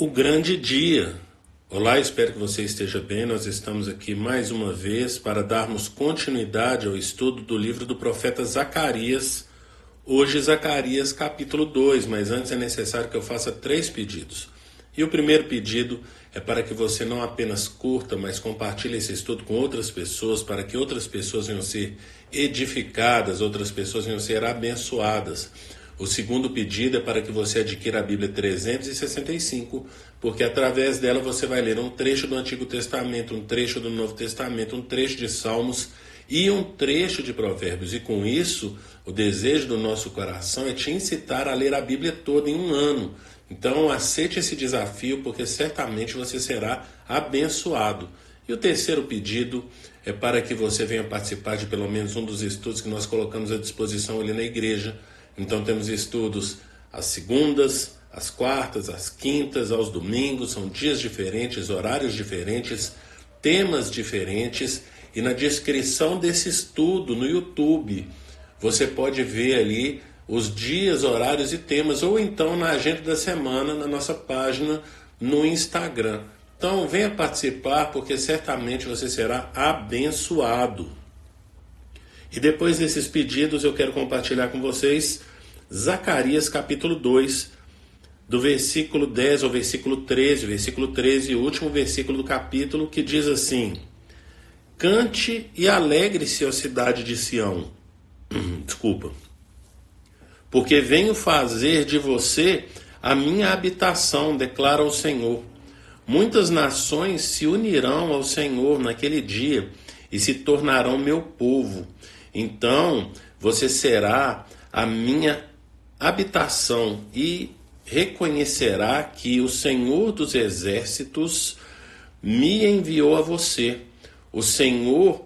O grande dia. Olá, espero que você esteja bem. Nós estamos aqui mais uma vez para darmos continuidade ao estudo do livro do profeta Zacarias. Hoje, Zacarias capítulo 2, mas antes é necessário que eu faça 3 pedidos. E o primeiro pedido é para que você não apenas curta, mas compartilhe esse estudo com outras pessoas, para que outras pessoas venham ser edificadas, outras pessoas venham ser abençoadas. O segundo pedido é para que você adquira a Bíblia 365, porque através dela você vai ler um trecho do Antigo Testamento, um trecho do Novo Testamento, um trecho de Salmos e um trecho de Provérbios. E com isso, o desejo do nosso coração é te incitar a ler a Bíblia toda em um ano. Então aceite esse desafio, porque certamente você será abençoado. E o terceiro pedido é para que você venha participar de pelo menos um dos estudos que nós colocamos à disposição ali na igreja. Então temos estudos às segundas, às quartas, às quintas, aos domingos, são dias diferentes, horários diferentes, temas diferentes, e na descrição desse estudo no YouTube você pode ver ali os dias, horários e temas, ou então na agenda da semana na nossa página no Instagram. Então venha participar, porque certamente você será abençoado. E depois desses pedidos eu quero compartilhar com vocês Zacarias capítulo 2, do versículo 10 ao versículo 13, o último versículo do capítulo, que diz assim: Cante e alegre-se, ó cidade de Sião. Desculpa. Porque venho fazer de você a minha habitação, declara o Senhor. Muitas nações se unirão ao Senhor naquele dia e se tornarão meu povo. Então você será a minha habitação e reconhecerá que o Senhor dos exércitos me enviou a você. O Senhor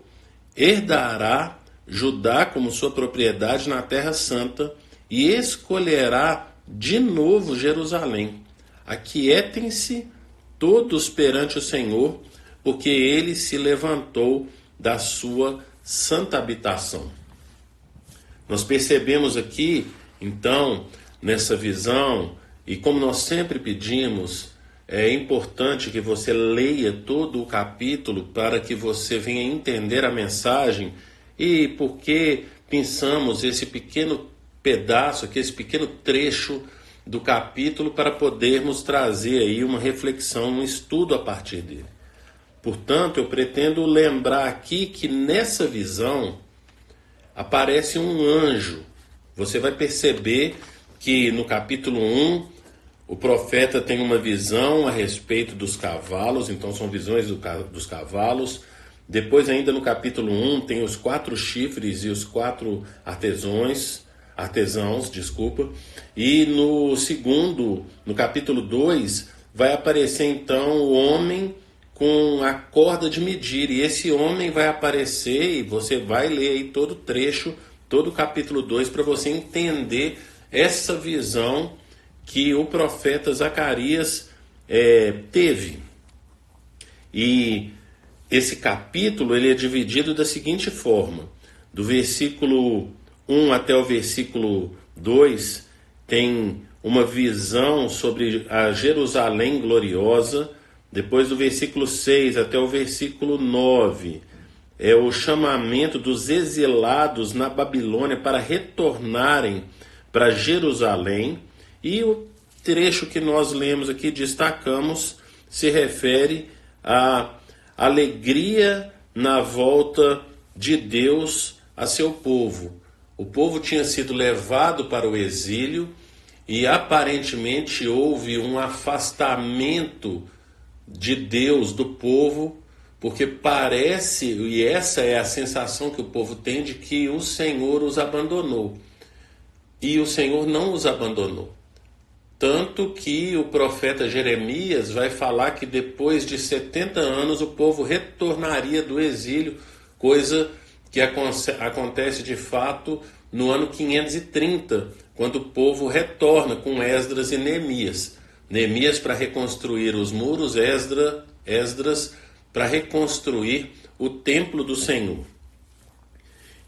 herdará Judá como sua propriedade na terra santa e escolherá de novo Jerusalém. Aquietem-se todos perante o Senhor, porque ele se levantou da sua santa habitação. Nós percebemos aqui, então, nessa visão, e como nós sempre pedimos, é importante que você leia todo o capítulo para que você venha entender a mensagem e por que pensamos esse pequeno pedaço, aqui, esse pequeno trecho do capítulo para podermos trazer aí uma reflexão, um estudo a partir dele. Portanto, eu pretendo lembrar aqui que nessa visão aparece um anjo. Você vai perceber que no capítulo 1, o profeta tem uma visão a respeito dos cavalos, então são visões dos cavalos. Depois, ainda no capítulo 1, tem os 4 chifres e os 4 artesãos, e no segundo, no capítulo 2, vai aparecer então o homem com a corda de medir, e esse homem vai aparecer, e você vai ler aí todo o trecho, todo o capítulo 2, para você entender essa visão que o profeta Zacarias teve. E esse capítulo ele é dividido da seguinte forma: do versículo 1 até o versículo 2 tem uma visão sobre a Jerusalém gloriosa. Depois do versículo 6 até o versículo 9 é o chamamento dos exilados na Babilônia para retornarem para Jerusalém. E o trecho que nós lemos aqui, destacamos, se refere à alegria na volta de Deus a seu povo. O povo tinha sido levado para o exílio e aparentemente houve um afastamento de Deus do povo, porque parece, e essa é a sensação que o povo tem, de que o Senhor os abandonou. E o Senhor não os abandonou. Tanto que o profeta Jeremias vai falar que depois de 70 anos o povo retornaria do exílio, coisa que acontece de fato no ano 530, quando o povo retorna com Esdras e Neemias. Neemias para reconstruir os muros, Esdras para reconstruir o templo do Senhor.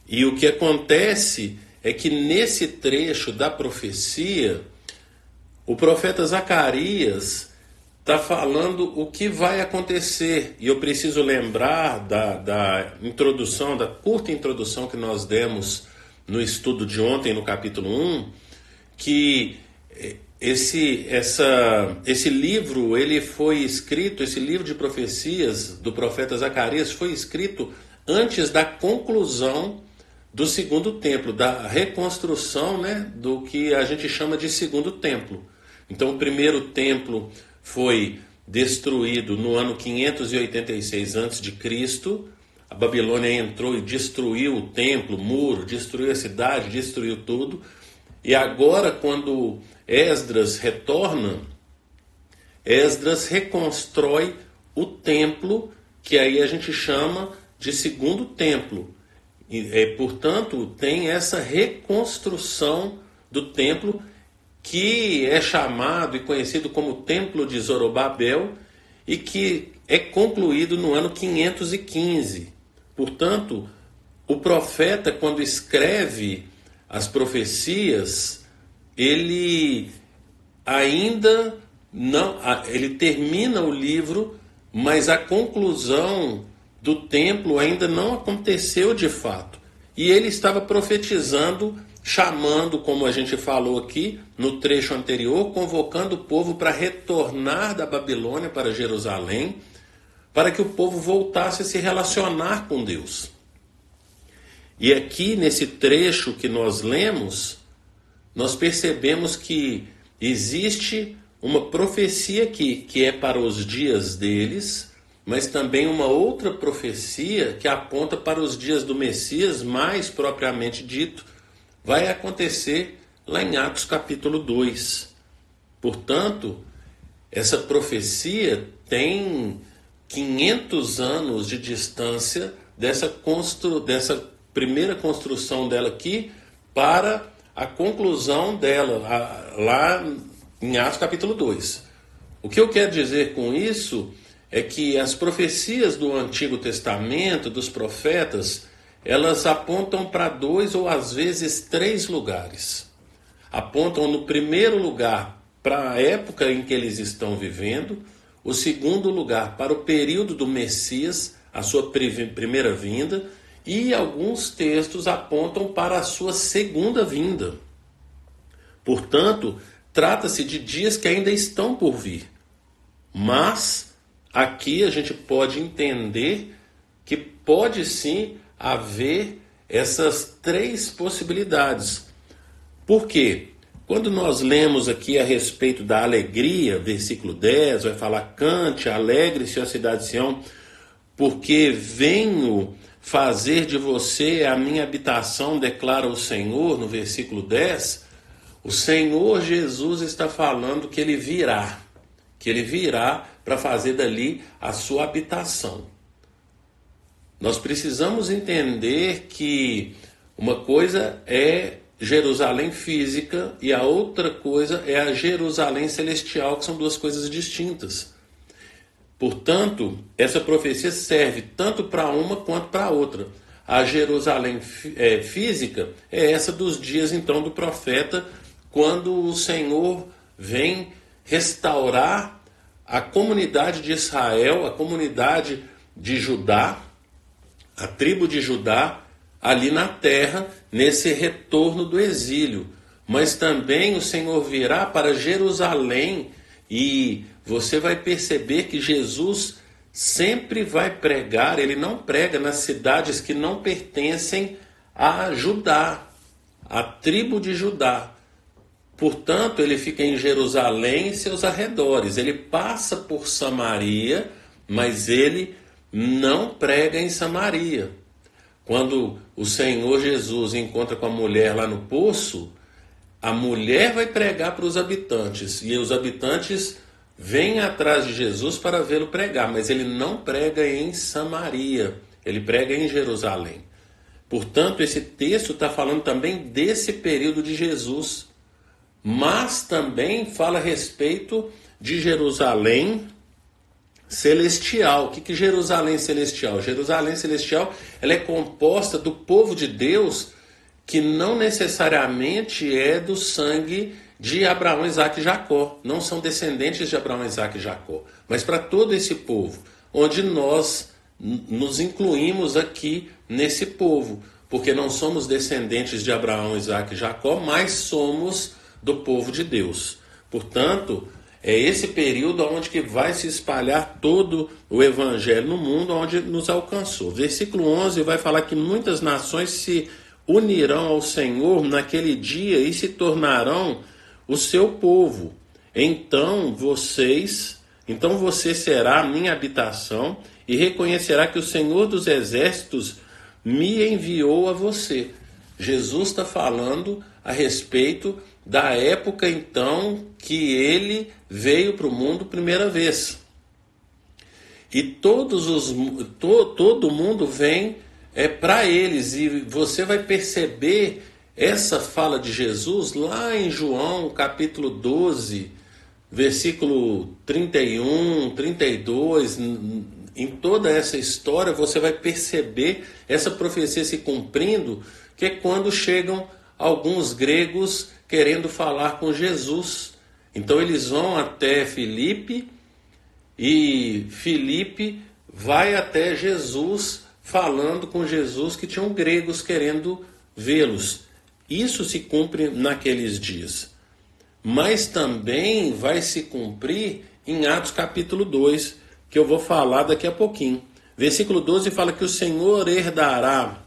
E o que acontece é que nesse trecho da profecia, o profeta Zacarias está falando o que vai acontecer. E eu preciso lembrar da introdução, da curta introdução que nós demos no estudo de ontem, no capítulo 1, que esse livro, ele foi escrito, esse livro de profecias do profeta Zacarias foi escrito antes da conclusão do segundo templo, da reconstrução, né, do que a gente chama de segundo templo. Então o primeiro templo foi destruído no ano 586 a.C., a Babilônia entrou e destruiu o templo, o muro, destruiu a cidade, destruiu tudo. E agora, quando Esdras retorna, Esdras reconstrói o templo, que aí a gente chama de segundo templo. E, portanto, tem essa reconstrução do templo, que é chamado e conhecido como Templo de Zorobabel, e que é concluído no ano 515. Portanto, o profeta, quando escreve as profecias, ele ainda não, ele termina o livro, mas a conclusão do templo ainda não aconteceu de fato. E ele estava profetizando, chamando, como a gente falou aqui no trecho anterior, convocando o povo para retornar da Babilônia para Jerusalém, para que o povo voltasse a se relacionar com Deus. E aqui nesse trecho que nós lemos, nós percebemos que existe uma profecia aqui, que é para os dias deles, mas também uma outra profecia que aponta para os dias do Messias, mais propriamente dito, vai acontecer lá em Atos capítulo 2. Portanto, essa profecia tem 500 anos de distância dessa primeira construção dela aqui para a conclusão dela lá em Atos capítulo 2. O que eu quero dizer com isso é que as profecias do Antigo Testamento, dos profetas, elas apontam para 2 ou às vezes 3 lugares. Apontam no primeiro lugar para a época em que eles estão vivendo, o segundo lugar para o período do Messias, a sua primeira vinda, e alguns textos apontam para a sua segunda vinda. Portanto, trata-se de dias que ainda estão por vir. Mas aqui a gente pode entender que pode sim haver essas 3 possibilidades. Por quê? Quando nós lemos aqui a respeito da alegria, versículo 10, vai falar: cante, alegre-se, ó cidade de Sião, porque venho fazer de você a minha habitação, declara o Senhor, no versículo 10, o Senhor Jesus está falando que ele virá para fazer dali a sua habitação. Nós precisamos entender que uma coisa é Jerusalém física e a outra coisa é a Jerusalém celestial, que são 2 coisas distintas. Portanto, essa profecia serve tanto para uma quanto para a outra. A Jerusalém física é essa dos dias então do profeta, quando o Senhor vem restaurar a comunidade de Israel, a comunidade de Judá, a tribo de Judá, ali na terra, nesse retorno do exílio. Mas também o Senhor virá para Jerusalém, e você vai perceber que Jesus sempre vai pregar, ele não prega nas cidades que não pertencem a Judá, a tribo de Judá. Portanto, ele fica em Jerusalém e seus arredores. Ele passa por Samaria, mas ele não prega em Samaria. Quando o Senhor Jesus encontra com a mulher lá no poço, a mulher vai pregar para os habitantes, e os habitantes vêm atrás de Jesus para vê-lo pregar, mas ele não prega em Samaria, ele prega em Jerusalém. Portanto, esse texto está falando também desse período de Jesus, mas também fala a respeito de Jerusalém celestial. O que é Jerusalém celestial? Jerusalém celestial, ela é composta do povo de Deus que não necessariamente é do sangue de Abraão, Isaque e Jacó. Não são descendentes de Abraão, Isaque e Jacó, mas para todo esse povo, onde nós nos incluímos aqui nesse povo, porque não somos descendentes de Abraão, Isaque e Jacó, mas somos do povo de Deus. Portanto, é esse período onde que vai se espalhar todo o evangelho no mundo, onde nos alcançou. Versículo 11 vai falar que muitas nações se unirão ao Senhor naquele dia e se tornarão o seu povo. Então você será a minha habitação e reconhecerá que o Senhor dos exércitos me enviou a você. Jesus está falando a respeito da época então que ele veio para o mundo primeira vez. E todo mundo vem para eles, e você vai perceber essa fala de Jesus lá em João capítulo 12, versículo 31, 32, em toda essa história você vai perceber essa profecia se cumprindo, que é quando chegam alguns gregos querendo falar com Jesus. Então eles vão até Filipe, e Filipe vai até Jesus, falando com Jesus que tinham gregos querendo vê-los. Isso se cumpre naqueles dias. Mas também vai se cumprir em Atos capítulo 2, que eu vou falar daqui a pouquinho. Versículo 12 fala que o Senhor herdará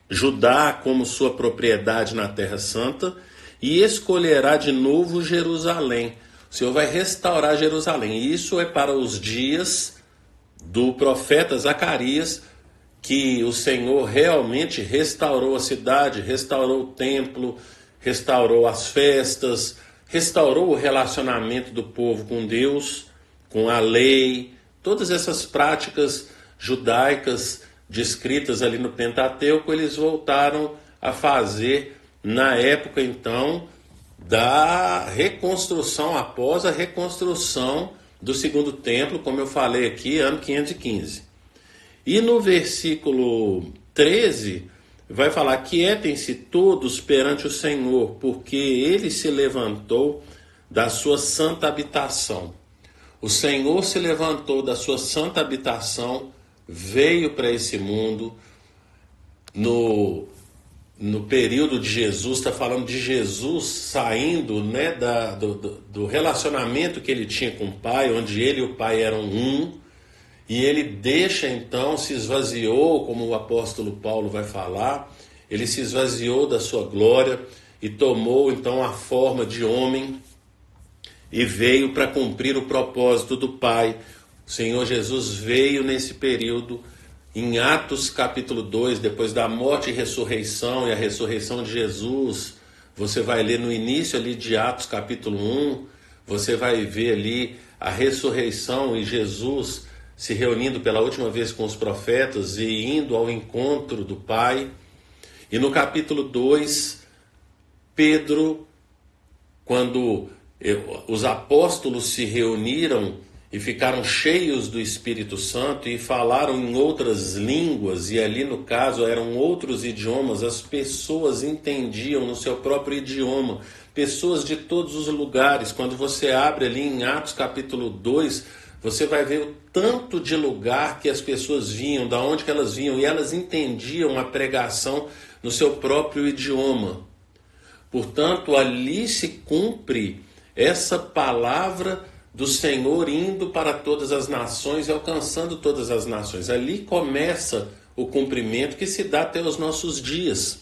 Judá como sua propriedade na Terra Santa e escolherá de novo Jerusalém. O Senhor vai restaurar Jerusalém. E isso é para os dias do profeta Zacarias, que o Senhor realmente restaurou a cidade, restaurou o templo, restaurou as festas, restaurou o relacionamento do povo com Deus, com a lei, todas essas práticas judaicas descritas ali no Pentateuco, eles voltaram a fazer na época então da reconstrução, após a reconstrução do segundo templo, como eu falei aqui, ano 515. E no versículo 13 vai falar: quietem-se todos perante o Senhor, porque ele se levantou da sua santa habitação. O Senhor se levantou da sua santa habitação, veio para esse mundo. No período de Jesus, está falando de Jesus saindo, né, do relacionamento que ele tinha com o Pai, onde ele e o Pai eram um, e ele deixa então, se esvaziou, como o apóstolo Paulo vai falar, ele se esvaziou da sua glória e tomou então a forma de homem e veio para cumprir o propósito do Pai. O Senhor Jesus veio nesse período. Em Atos capítulo 2, depois da morte e ressurreição, e a ressurreição de Jesus, você vai ler no início ali de Atos capítulo 1, você vai ver ali a ressurreição e Jesus se reunindo pela última vez com os profetas e indo ao encontro do Pai. E no capítulo 2, Pedro, quando os apóstolos se reuniram e ficaram cheios do Espírito Santo e falaram em outras línguas, e ali no caso eram outros idiomas, as pessoas entendiam no seu próprio idioma, pessoas de todos os lugares. Quando você abre ali em Atos capítulo 2, você vai ver o tanto de lugar que as pessoas vinham, da onde que elas vinham, e elas entendiam a pregação no seu próprio idioma. Portanto, ali se cumpre essa palavra do Senhor indo para todas as nações e alcançando todas as nações. Ali começa o cumprimento que se dá até os nossos dias.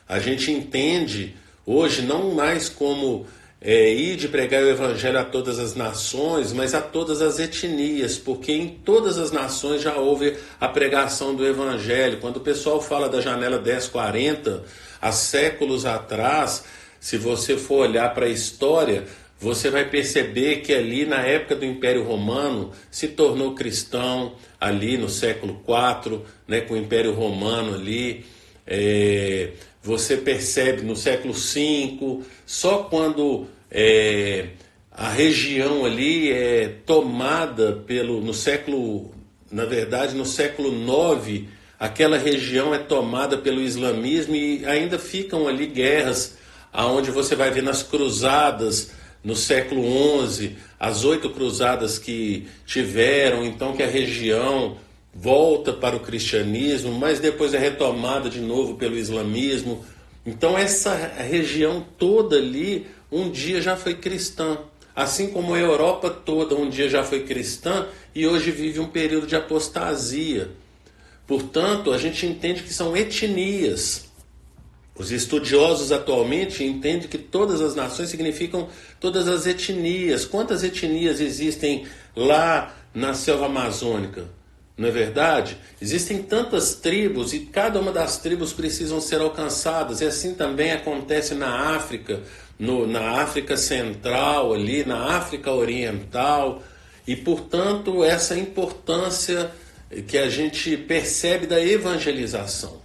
A gente entende hoje não mais como ir de pregar o evangelho a todas as nações, mas a todas as etnias, porque em todas as nações já houve a pregação do evangelho. Quando o pessoal fala da janela 1040, há séculos atrás, se você for olhar para a história, você vai perceber que ali na época do Império Romano se tornou cristão, ali no século IV, né, com o Império Romano ali. Você percebe no século V, só quando a região ali é tomada no século IX, aquela região é tomada pelo islamismo e ainda ficam ali guerras aonde você vai ver nas cruzadas no século XI, as 8 cruzadas que tiveram, então que a região volta para o cristianismo, mas depois é retomada de novo pelo islamismo. Então essa região toda ali um dia já foi cristã, assim como a Europa toda um dia já foi cristã e hoje vive um período de apostasia. Portanto, a gente entende que são etnias. Os estudiosos atualmente entendem que todas as nações significam todas as etnias. Quantas etnias existem lá na selva amazônica? Não é verdade? Existem tantas tribos e cada uma das tribos precisam ser alcançadas. E assim também acontece na África, na África Central, ali, na África Oriental. E, portanto, essa importância que a gente percebe da evangelização.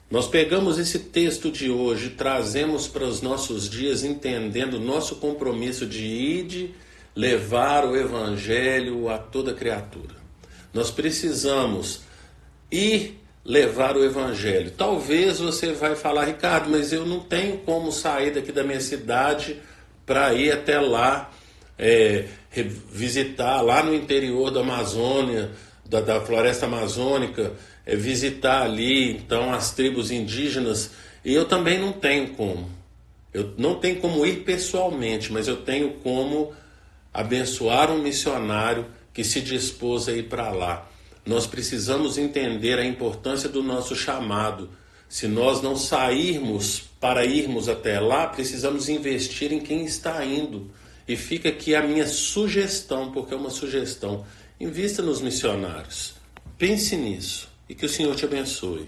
Nós pegamos esse texto de hoje, trazemos para os nossos dias, entendendo o nosso compromisso de ir, levar o evangelho a toda criatura. Nós precisamos ir levar o evangelho. Talvez você vai falar, Ricardo, mas eu não tenho como sair daqui da minha cidade para ir até lá, visitar lá no interior da Amazônia, da floresta amazônica, visitar ali então as tribos indígenas, e eu também não tenho como. Eu não tenho como ir pessoalmente, mas eu tenho como abençoar um missionário que se dispôs a ir para lá. Nós precisamos entender a importância do nosso chamado. Se nós não sairmos para irmos até lá, precisamos investir em quem está indo. E fica aqui a minha sugestão, porque é uma sugestão. Invista nos missionários. Pense nisso e que o Senhor te abençoe.